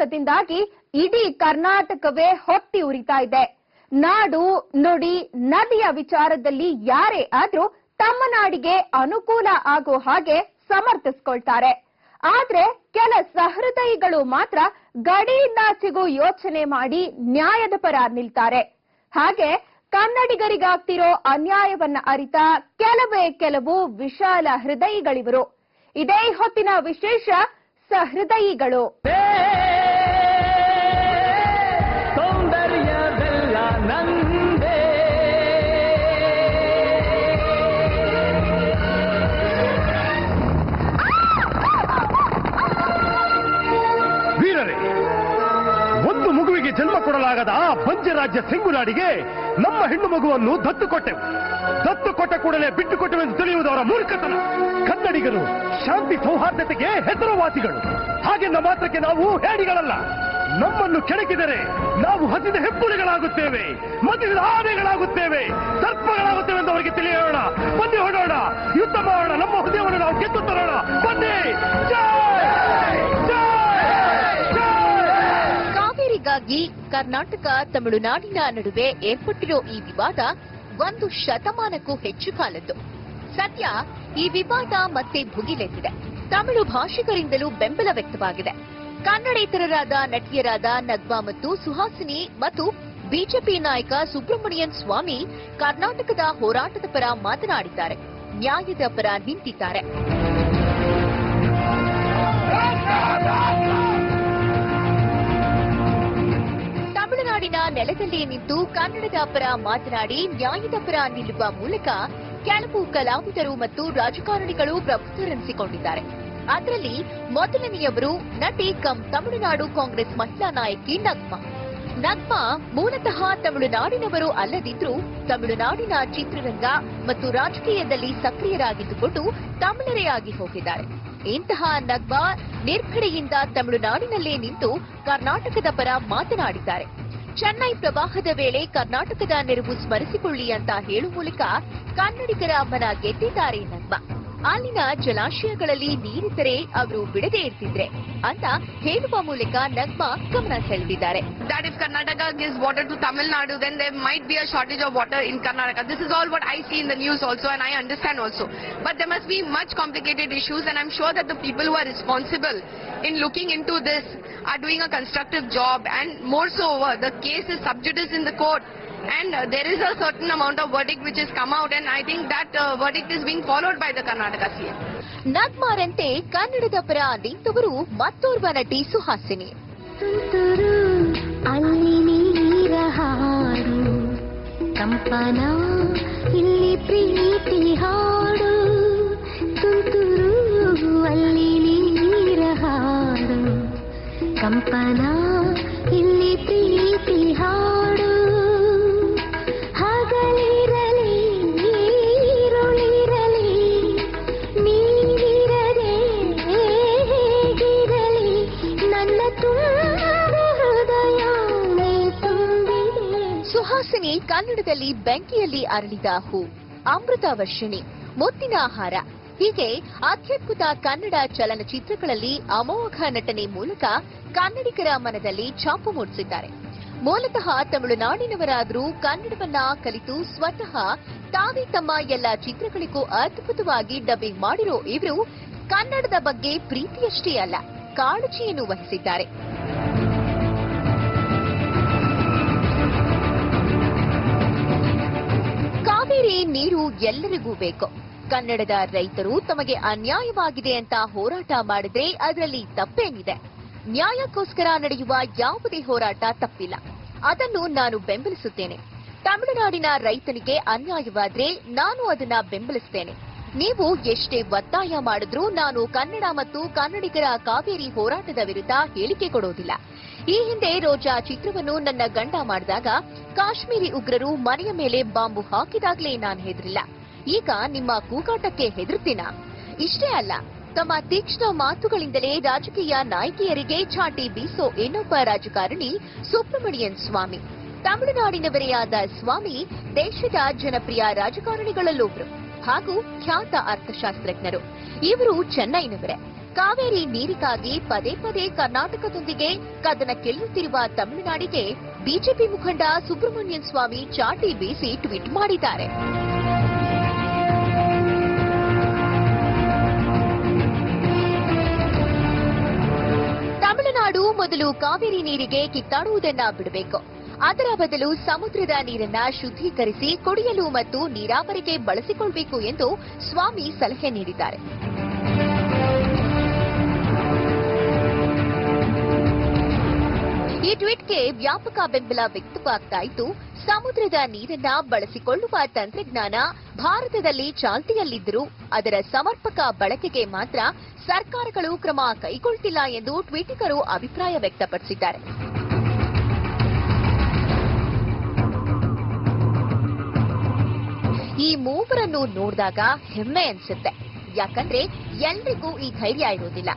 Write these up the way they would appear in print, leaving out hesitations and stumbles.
ವಿವಾದದಿಂದಾಗಿ ಇಡೀ ಕರ್ನಾಟಕವೇ ಹೊತ್ತಿ ಉರಿತಾ ಇದೆ. ನಾಡು ನುಡಿ ನದಿಯ ವಿಚಾರದಲ್ಲಿ ಯಾರೇ ಆದ್ರೂ ತಮ್ಮ ನಾಡಿಗೆ ಅನುಕೂಲ ಆಗೋ ಹಾಗೆ ಸಮರ್ಥಿಸಿಕೊಳ್ತಾರೆ. ಆದ್ರೆ ಕೆಲ ಸಹೃದಯಿಗಳು ಮಾತ್ರ ಗಡಿಯಿಂದಾಚೆಗೂ ಯೋಚನೆ ಮಾಡಿ ನ್ಯಾಯದ ಪರ ನಿಲ್ತಾರೆ. ಹಾಗೆ ಕನ್ನಡಿಗರಿಗಾಗ್ತಿರೋ ಅನ್ಯಾಯವನ್ನ ಅರಿತ ಕೆಲವು ವಿಶಾಲ ಹೃದಯಿಗಳಿವರು. ಇದೇ ಹೊತ್ತಿನ ವಿಶೇಷ ಸಹೃದಯಿಗಳು. ಒಂದು ಮಗುವಿಗೆ ಜನ್ಮ ಕೊಡಲಾಗದ ಆ ಬಂಜೆ ರಾಜ್ಯ ಸಿಂಗುನಾಡಿಗೆ ನಮ್ಮ ಹೆಣ್ಣು ಮಗುವನ್ನು ದತ್ತು ಕೊಟ್ಟೆವು. ದತ್ತು ಕೊಟ್ಟ ಕೂಡಲೇ ಬಿಟ್ಟು ಕೊಟ್ಟೆವೆಂದು ತಿಳಿಯುವುದವರ ಮೂರ್ಖತನ. ಕನ್ನಡಿಗರು ಶಾಂತಿ ಸೌಹಾರ್ದತೆಗೆ ಹೆಸರುವಾಸಿಗಳು. ಹಾಗೆಂದ ಮಾತ್ರಕ್ಕೆ ನಾವು ಹೇಡಿಗಳಲ್ಲ. ನಮ್ಮನ್ನು ಕೆಣಕಿದರೆ ನಾವು ಹಸಿದ ಹೆಬ್ಬುಳಿಗಳಾಗುತ್ತೇವೆ, ಮದುವೆದ ಆನೆಗಳಾಗುತ್ತೇವೆ, ಸರ್ಪಗಳಾಗುತ್ತೇವೆ ಎಂದು ಅವರಿಗೆ ತಿಳಿಯೋಣ. ಬನ್ನಿ ಹೊಡೋಣ, ಯುದ್ಧ ಮಾಡೋಣ, ನಮ್ಮ ಹೃದಯವನ್ನು ನಾವು ಗೆದ್ದು ತರೋಣ. ಬನ್ನಿ. ಕಾವೇರಿಗಾಗಿ ಕರ್ನಾಟಕ ತಮಿಳುನಾಡಿನ ನಡುವೆ ಏರ್ಪಟ್ಟಿರೋ ಈ ವಿವಾದ ಒಂದು ಶತಮಾನಕ್ಕೂ ಹೆಚ್ಚು ಕಾಲದ್ದು. ಸದ್ಯ ಈ ವಿವಾದ ಮತ್ತೆ ಭುಗಿಲೆದ್ದಿದೆ. ತಮಿಳು ಭಾಷಿಗರಿಂದಲೂ ಬೆಂಬಲ ವ್ಯಕ್ತವಾಗಿದೆ. ಕನ್ನಡೇತರರಾದ ನಟಿಯರಾದ ನಗ್ಮಾ ಮತ್ತು ಸುಹಾಸಿನಿ ಮತ್ತು ಬಿಜೆಪಿ ನಾಯಕ ಸುಬ್ರಮಣಿಯನ್ ಸ್ವಾಮಿ ಕರ್ನಾಟಕದ ಹೋರಾಟದ ಪರ ಮಾತನಾಡಿದ್ದಾರೆ, ನ್ಯಾಯದ ಪರ ನಿಂತಿದ್ದಾರೆ. ತಮಿಳುನಾಡಿನ ನೆಲದಲ್ಲಿ ನಿಂತು ಕನ್ನಡದ ಪರ ಮಾತನಾಡಿ ನ್ಯಾಯದ ಪರ ನಿಲ್ಲುವ ಮೂಲಕ ಕೆಲವು ಕಲಾವಿದರು ಮತ್ತು ರಾಜಕಾರಣಿಗಳು ಪ್ರಬುದ್ಧರೆನಿಸಿಕೊಂಡಿದ್ದಾರೆ. ಅದರಲ್ಲಿ ಮೊದಲನೆಯವರು ನಟಿ ಕಂ ತಮಿಳುನಾಡು ಕಾಂಗ್ರೆಸ್ ಮಹಿಳಾ ನಾಯಕಿ ನಗ್ಮಾ. ನಗ್ಮಾ ಮೂಲತಃ ತಮಿಳುನಾಡಿನವರು ಅಲ್ಲದಿದ್ರೂ ತಮಿಳುನಾಡಿನ ಚಿತ್ರರಂಗ ಮತ್ತು ರಾಜಕೀಯದಲ್ಲಿ ಸಕ್ರಿಯರಾಗಿದ್ದುಕೊಂಡು ತಮಿಳರೇ ಆಗಿ ಹೋಗಿದ್ದಾರೆ. ಇಂತಹ ನಗ್ಮಾ ನಿರ್ಭಡೆಯಿಂದ ತಮಿಳುನಾಡಿನಲ್ಲೇ ನಿಂತು ಕರ್ನಾಟಕದ ಪರ ಮಾತನಾಡಿದ್ದಾರೆ. ಚೆನ್ನೈ ಪ್ರವಾಹದ ವೇಳೆ ಕರ್ನಾಟಕದ ನೆರವು ಸ್ಮರಿಸಿಕೊಳ್ಳಿ ಅಂತ ಹೇಳುವ ಮೂಲಕ ಕನ್ನಡಿಗರ ಮನ ಗೆದ್ದಿದ್ದಾರೆ ನಗ್ಮಾ. ಅಲ್ಲಿನ ಜಲಾಶಯಗಳಲ್ಲಿ ನೀರಿದ್ದರೆ ಅವರು ಬಿಡದೇ ಇರ್ತಿದ್ರೆ ಅಂತ ಹೇಳುವ ಮೂಲಕ ನಗ್ಮಾ ಗಮನ ಸೆಳೆದಿದ್ದಾರೆ. That if Karnataka gives water to Tamil Nadu, then there might be a shortage of water in Karnataka. This is all what I see in the news also, and I understand also. But there must be much complicated issues, and I'm sure that the people who are responsible in looking into this are doing a constructive job. And more so, the case is sub judice in the court. And there is a certain amount of verdict which has come out, and I think that verdict is being followed by the Karnataka CM. ನಗ್ಮಾರಂತೆ ಕನ್ನಡದ ಪರ ನಿಂತವರು ಮತ್ತೋರ್ವ ನಟಿ ಸುಹಾಸಿನಿ. ತುಂತುರು ಅಲ್ಲಿ ನೀರ ಹಾಡು, ಕಂಪನ ಇಲ್ಲಿ ಪ್ರೀತಿ ಹಾಡು. ತುಂತುರು ಅಲ್ಲಿ ನೀರ ಹಾಡು, ಕಂಪನ ಇಲ್ಲಿ ಪ್ರೀತಿ ಹಾಡು. ಹಗಲಿರಲಿ ಈರುಳಿರಲಿ ನೀರಿರದೆ ಹೇಗಿರಲಿ, ನನ್ನ ತುಂಬ ಹೃದಯ ತುಂಬಿದೆ. ಸುಹಾಸಿನಿ ಕನ್ನಡದಲ್ಲಿ ಬೆಂಕಿಯಲ್ಲಿ ಅರಳಿದ ಹೂ, ಅಮೃತ ವರ್ಷಿಣಿ, ಮುತ್ತಿನ ಹಾರ ಹೀಗೆ ಅತ್ಯದ್ಭುತ ಕನ್ನಡ ಚಲನಚಿತ್ರಗಳಲ್ಲಿ ಅಮೋಘ ನಟನೆ ಮೂಲಕ ಕನ್ನಡಿಗರ ಮನದಲ್ಲಿ ಛಾಪು ಮೂಡಿಸಿದ್ದಾರೆ. ಮೂಲತಃ ತಮಿಳುನಾಡಿನವರಾದರೂ ಕನ್ನಡವನ್ನ ಕಲಿತು ಸ್ವತಃ ತಾವೇ ತಮ್ಮ ಎಲ್ಲ ಚಿತ್ರಗಳಿಗೂ ಅದ್ಭುತವಾಗಿ ಡಬ್ಬಿಂಗ್ ಮಾಡಿರೋ ಇವರು ಕನ್ನಡದ ಬಗ್ಗೆ ಪ್ರೀತಿಯಷ್ಟೇ ಅಲ್ಲ, ಕಾಳಜಿಯನ್ನು ವಹಿಸಿದ್ದಾರೆ. ಕಾವೇರಿ ನೀರು ಎಲ್ಲರಿಗೂ ಬೇಕು. ಕನ್ನಡದ ರೈತರು ತಮಗೆ ಅನ್ಯಾಯವಾಗಿದೆ ಅಂತ ಹೋರಾಟ ಮಾಡಿದ್ರೆ ಅದರಲ್ಲಿ ತಪ್ಪೇನಿದೆ? ನ್ಯಾಯಕ್ಕೋಸ್ಕರ ನಡೆಯುವ ಯಾವುದೇ ಹೋರಾಟ ತಪ್ಪಿಲ್ಲ, ಅದನ್ನು ನಾನು ಬೆಂಬಲಿಸುತ್ತೇನೆ. ತಮಿಳುನಾಡಿನ ರೈತನಿಗೆ ಅನ್ಯಾಯವಾದ್ರೆ ನಾನು ಅದನ್ನ ಬೆಂಬಲಿಸುತ್ತೇನೆ. ನೀವು ಎಷ್ಟೇ ಒತ್ತಾಯ ಮಾಡಿದ್ರೂ ನಾನು ಕನ್ನಡ ಮತ್ತು ಕನ್ನಡಿಗರ ಕಾವೇರಿ ಹೋರಾಟದ ವಿರುದ್ಧ ಹೇಳಿಕೆ ಕೊಡೋದಿಲ್ಲ. ಈ ಹಿಂದೆ ರೋಜಾ ಚಿತ್ರವನ್ನು ನನ್ನ ಗಂಡ ಮಾಡಿದಾಗ ಕಾಶ್ಮೀರಿ ಉಗ್ರರು ಮನೆಯ ಮೇಲೆ ಬಾಂಬು ಹಾಕಿದಾಗಲೇ ನಾನು ಹೆದರಿಲ್ಲ. ಈಗ ನಿಮ್ಮ ಕೂಗಾಟಕ್ಕೆ ಹೆದರುತ್ತೀನಾ? ಇಷ್ಟೇ ಅಲ್ಲ, ತಮ್ಮ ತೀಕ್ಷ್ಣ ಮಾತುಗಳಿಂದಲೇ ರಾಜಕೀಯ ನಾಯಕಿಯರಿಗೆ ಚಾಟಿ ಬೀಸೋ ಇನ್ನೊಬ್ಬ ರಾಜಕಾರಣಿ ಸುಬ್ರಮಣಿಯನ್ ಸ್ವಾಮಿ. ತಮಿಳುನಾಡಿನವರೇ ಆದ ಸ್ವಾಮಿ ದೇಶದ ಜನಪ್ರಿಯ ರಾಜಕಾರಣಿಗಳಲ್ಲೊಬ್ರು ಹಾಗೂ ಖ್ಯಾತ ಅರ್ಥಶಾಸ್ತ್ರಜ್ಞರು. ಇವರು ಚೆನ್ನೈನವರೇ. ಕಾವೇರಿ ನೀರಿಗಾಗಿ ಪದೇ ಪದೇ ಕರ್ನಾಟಕದೊಂದಿಗೆ ಕದನಕ್ಕಿಳಿಯುತ್ತಿರುವ ತಮಿಳುನಾಡಿಗೆ ಬಿಜೆಪಿ ಮುಖಂಡ ಸುಬ್ರಹ್ಮಣ್ಯನ್ ಸ್ವಾಮಿ ಚಾಟಿ ಬೀಸಿ ಟ್ವೀಟ್ ಮಾಡಿದ್ದಾರೆ. ತಮಿಳುನಾಡು ಮೊದಲು ಕಾವೇರಿ ನೀರಿಗೆ ಕಿತ್ತಾಡುವುದನ್ನ ಬಿಡಬೇಕು. ಅದರ ಬದಲು ಸಮುದ್ರದ ನೀರನ್ನ ಶುದ್ಧೀಕರಿಸಿ ಕುಡಿಯಲು ಮತ್ತು ನೀರಾವರಿಗೆ ಬಳಸಿಕೊಳ್ಳಬೇಕು ಎಂದು ಸ್ವಾಮಿ ಸಲಹೆ ನೀಡಿದ್ದಾರೆ. ಈ ಟ್ವೀಟ್ಗೆ ವ್ಯಾಪಕ ಬೆಂಬಲ ವ್ಯಕ್ತವಾಗ್ತಾ ಇದ್ದು, ಸಮುದ್ರದ ನೀರನ್ನ ಬಳಸಿಕೊಳ್ಳುವ ತಂತ್ರಜ್ಞಾನ ಭಾರತದಲ್ಲಿ ಚಾಲ್ತಿಯಲ್ಲಿದ್ದರೂ ಅದರ ಸಮರ್ಪಕ ಬಳಕೆಗೆ ಮಾತ್ರ ಸರ್ಕಾರಗಳು ಕ್ರಮ ಕೈಗೊಳ್ತಿಲ್ಲ ಎಂದು ಟ್ವೀಟಿಗರು ಅಭಿಪ್ರಾಯ ವ್ಯಕ್ತಪಡಿಸಿದ್ದಾರೆ. ಈ ಮೂವರನ್ನು ನೋಡಿದಾಗ ಹೆಮ್ಮೆ ಅನ್ಸುತ್ತೆ. ಯಾಕಂದ್ರೆ ಎಲ್ರಿಗೂ ಈ ಧೈರ್ಯ ಇರೋದಿಲ್ಲ.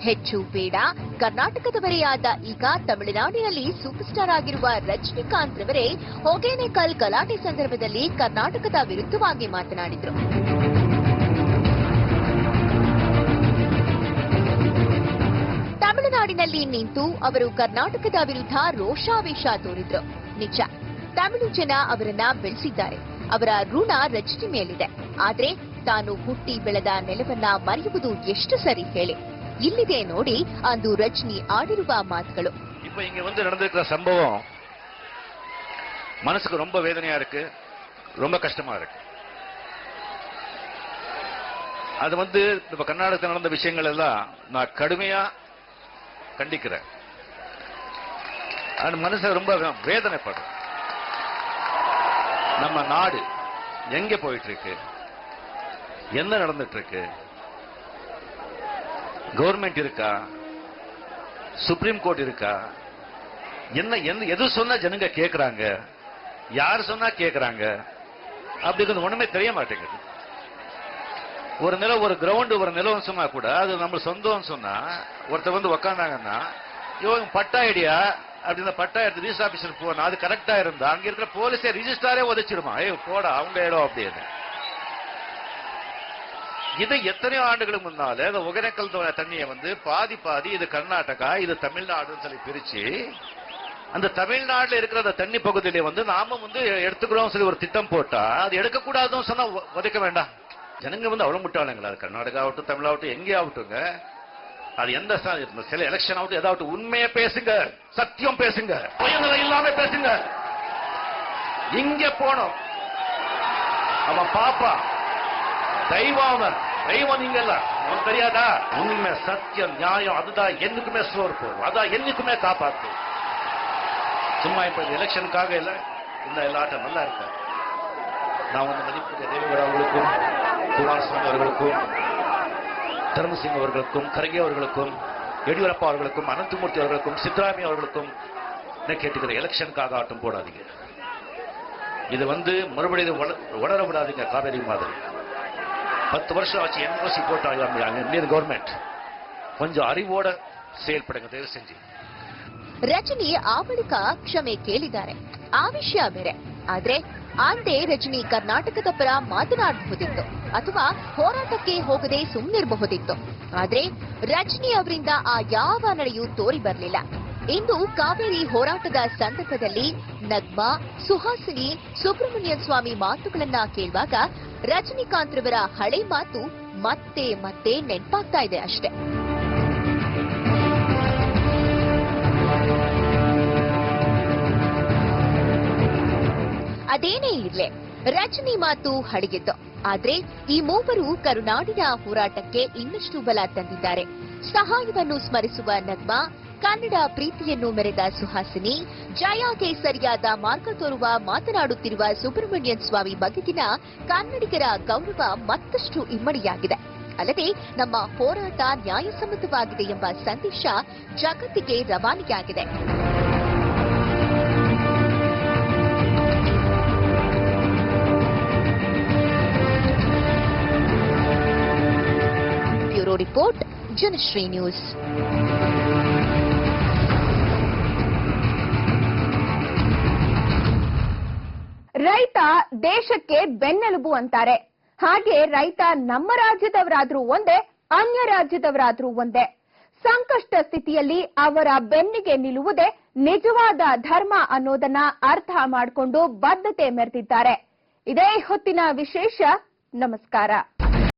ಹೆಚ್ಚು ಬೇಡ, ಕರ್ನಾಟಕದವರೇ ಆದ ಈಗ ತಮಿಳುನಾಡಿನಲ್ಲಿ ಸೂಪರ್ ಸ್ಟಾರ್ ಆಗಿರುವ ರಜನಿಕಾಂತ್ ರವರೇ ಹೊಗೇನಕಲ್ ಗಲಾಟೆ ಸಂದರ್ಭದಲ್ಲಿ ಕರ್ನಾಟಕದ ವಿರುದ್ಧವಾಗಿ ಮಾತನಾಡಿದ್ರು. ತಮಿಳುನಾಡಿನಲ್ಲಿ ನಿಂತು ಅವರು ಕರ್ನಾಟಕದ ವಿರುದ್ಧ ರೋಷಾವೇಶ ತೋರಿದ್ರು. ನಿಜ, ತಮಿಳು ಜನ ಅವರನ್ನ ಬೆಳೆಸಿದ್ದಾರೆ. ಅವರ ಋಣ ರಜನಿ ಮೇಲಿದೆ. ಆದ್ರೆ ತಾನು ಹುಟ್ಟಿ ಬೆಳೆದ ನೆಲವನ್ನ ಮರೆಯುವುದು ಎಷ್ಟು ಸರಿ ಹೇಳಿ? ಇಲ್ಲಿದೆ ನೋಡಿ ಅಂದು ರಜನಿ ಆಡಿರುವ ಮಾತುಗಳು. இப்ப இங்க வந்து நடந்திருக்கிற சம்பவம் மனசுக்கு ரொம்ப வேதனையா இருக்கு, ரொம்ப கஷ்டமா இருக்கு. அது வந்து இப்ப கர்நாடகத்தில் நடந்த விஷயங்கள் எல்லாம் நான் கடுமையா கண்டிக்கிறேன். அது மனசு ரொம்ப வேதனைப்படும். நம்ம நாடு எங்க போயிட்டு இருக்கு, என்ன நடந்துட்டு இருக்கு, கவர்மெண்ட் இருக்கா, சுப்ரீம் கோர்ட் இருக்கா, என்ன எது சொன்னா ஜனங்க கேக்குறாங்க, யார் சொன்னா கேக்குறாங்க அப்படிங்கிறது ஒண்ணுமே தெரிய மாட்டேங்குது. ஒரு நிலம், ஒரு கிரவுண்ட், ஒரு நிலம் சொன்னா கூட அது நம்ம சொந்தம் சொன்னா ஒருத்தர் வந்து உக்காந்தாங்கன்னா இவங்க பட்டா ஐடியா அப்படின்னு பட்டா எடுத்து ரிஜிஸ்டர் ஆபீஸர் போனா அது கரெக்டா இருந்தா அங்க இருக்கிற போலீஸே ரிஜிஸ்டாரே உதச்சிடுமா, போடா அவங்க இடம் அப்படின்னு. இது எத்தனையோ ஆண்டுகளுக்கு முன்னால இந்த ஒகேனக்கல் தண்ணியை வந்து பாதி இது கர்நாடகா, இது தமிழ்நாடுன்னு சொல்லி பிரிச்சு அந்த தமிழ்நாடுல இருக்கிற அந்த தண்ணி பகுதியில வந்து நாம வந்து எடுத்துக்கிறோம் சொல்லி ஒரு திட்டம் போட்டா அது எடுக்கக்கூடாதுன்னு சொன்னா உதைக்க வேண்டாம். ஜனங்க வந்து அவ்வளவு முட்டாளுங்களா? அது கர்நாடகா ஆகட்டும், தமிழாகட்டும், எங்கே ஆகட்டுங்க, அது எந்த சில எலெக்ஷன் ஆகட்டும் ஏதாவட்டும் உண்மையை பேசுங்க, சத்தியம் பேசுங்க, பயங்களை இல்லாம பேசுங்க. இங்க போனோம் அவன் பாப்பா தெய்வம், தெய்வம் நீங்க எல்லாம் உனக்கு தெரியாதா? உண்மை, சத்தியம், நியாயம் அதுதான் என்னைக்குமே சோறு போகும், அதான் என்னைக்குமே காப்பாத்து. சும்மா இப்ப எலெக்ஷனுக்காக இல்ல, இந்த எல்லாட்டம் நல்லா இருக்க. நான் வந்து மதிப்புடைய தேவேகவுடா அவர்களுக்கும், குமாரசாமி அவர்களுக்கும், தர்மசிங் அவர்களுக்கும், கர்கே அவர்களுக்கும், எடியூரப்பா அவர்களுக்கும், அனந்தமூர்த்தி அவர்களுக்கும், சித்தராமையா அவர்களுக்கும் நான் கேட்டுக்கிற எலெக்ஷனுக்காக ஆட்டம் போடாதீங்க. இது வந்து மறுபடியும் வளர விடாதீங்க. காவேரி மாதிரி 10 வருஷம் ஆச்சு என்ஓசி போட்டாங்க கவர்மெண்ட். கொஞ்சம் அறிவோட செயல்படுங்க தயவு செஞ்சு. ರಜನಿ ಆ ಬಳಿಕ ಕ್ಷಮೆ ಕೇಳಿದ್ದಾರೆ. ಆ ವಿಷಯ ಬೇರೆ. ಆದ್ರೆ ಅಂದೇ ರಜನಿ ಕರ್ನಾಟಕದ ಪರ ಮಾತನಾಡಬಹುದಿತ್ತು ಅಥವಾ ಹೋರಾಟಕ್ಕೆ ಹೋಗದೆ ಸುಮ್ಮನಿರಬಹುದಿತ್ತು. ಆದ್ರೆ ರಜನಿ ಅವರಿಂದ ಆ ಯಾವ ನಡೆಯೂ ತೋರಿ ಬರಲಿಲ್ಲ. ಇಂದು ಕಾವೇರಿ ಹೋರಾಟದ ಸಂದರ್ಭದಲ್ಲಿ ನಗ್ಮಾ, ಸುಹಾಸಿನಿ, ಸುಬ್ರಹ್ಮಣ್ಯನ್ ಸ್ವಾಮಿ ಮಾತುಗಳನ್ನ ಕೇಳುವಾಗ ರಜನಿಕಾಂತ್ ರವರ ಹಳೆ ಮಾತು ಮತ್ತೆ ಮತ್ತೆ ನೆನಪಾಗ್ತಾ ಇದೆ ಅಷ್ಟೇ. ಅದೇನೇ ಇರ್ಲಿ, ರಜನಿ ಮಾತು ಹಳಗಿದ್ದು. ಆದ್ರೆ ಈ ಮೂವರು ಕರುನಾಡಿನ ಹೋರಾಟಕ್ಕೆ ಇನ್ನಷ್ಟು ಬಲ ತಂದಿದ್ದಾರೆ. ಸಹಾಯವನ್ನು ಸ್ಮರಿಸುವ ನಗ್ಮಾ, ಕನ್ನಡ ಪ್ರೀತಿಯನ್ನು ಮೆರೆದ ಸುಹಾಸಿನಿ, ಜಯಾಗೆ ಸರಿಯಾದ ಮಾರ್ಗ ತೋರುವ ಮಾತನಾಡುತ್ತಿರುವ ಸುಬ್ರಹ್ಮಣ್ಯನ್ ಸ್ವಾಮಿ ಬಗೆಗಿನ ಕನ್ನಡಿಗರ ಗೌರವ ಮತ್ತಷ್ಟು ಇಮ್ಮಡಿಯಾಗಿದೆ. ಅಲ್ಲದೆ ನಮ್ಮ ಹೋರಾಟ ನ್ಯಾಯಸಮ್ಮತವಾಗಿದೆ ಎಂಬ ಸಂದೇಶ ಜಗತ್ತಿಗೆ ರವಾನೆಯಾಗಿದೆ. Bureau report, Janashree news. ರೈತ ದೇಶಕ್ಕೆ ಬೆನ್ನೆಲುಬು ಅಂತಾರೆ. ಹಾಗೆ ರೈತ ನಮ್ಮ ರಾಜ್ಯದವರಾದ್ರೂ ಒಂದೇ, ಅನ್ಯ ರಾಜ್ಯದವರಾದ್ರೂ ಒಂದೇ. ಸಂಕಷ್ಟ ಸ್ಥಿತಿಯಲ್ಲಿ ಅವರ ಬೆನ್ನಿಗೆ ನಿಲ್ಲುವುದೇ ನಿಜವಾದ ಧರ್ಮ ಅನ್ನೋದನ್ನ ಅರ್ಥ ಮಾಡಿಕೊಂಡು ಬದ್ಧತೆ ಮೆರೆದಿದ್ದಾರೆ. ಇದೇ ಹೊತ್ತಿನ ವಿಶೇಷ. ನಮಸ್ಕಾರ.